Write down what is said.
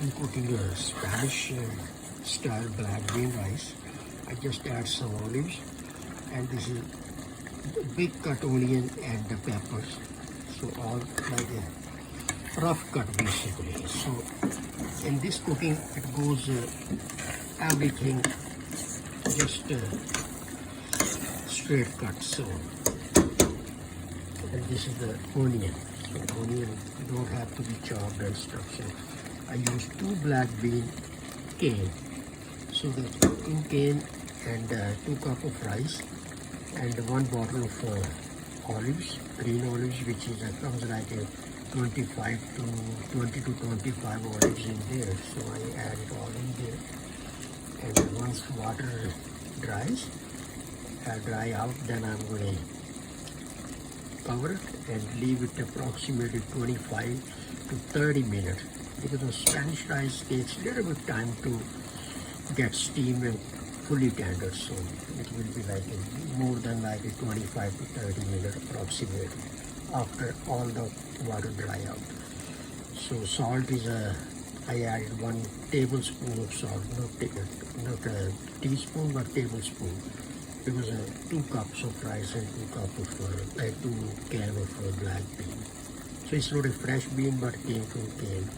I'm cooking a Spanish style black bean rice. I just add some olives, and this is big cut onion and the peppers. So all like a rough cut basically. So in this cooking it goes everything just straight cut. So and this is the onion. So onion don't have to be chopped and stuff. So I use 2 black bean cane. So the in cane and 2 cup of rice and 1 bottle of olives, green olives, which is comes like a 25 to 20 to 25 olives in there. So I add it all in there, and once water dries, dry out, then I'm going to cover it and leave it approximately 25 to 30 minutes, because the Spanish rice takes a little bit time to get steam and fully tender. So it will be like more than like a 25 to 30 minutes approximately after all the water dry out. So salt is I added 1 tablespoon of salt, not a teaspoon but tablespoon, because 2 cups of rice and 2 cup of 2 can of black bean. So it's not a fresh bean but came from cane.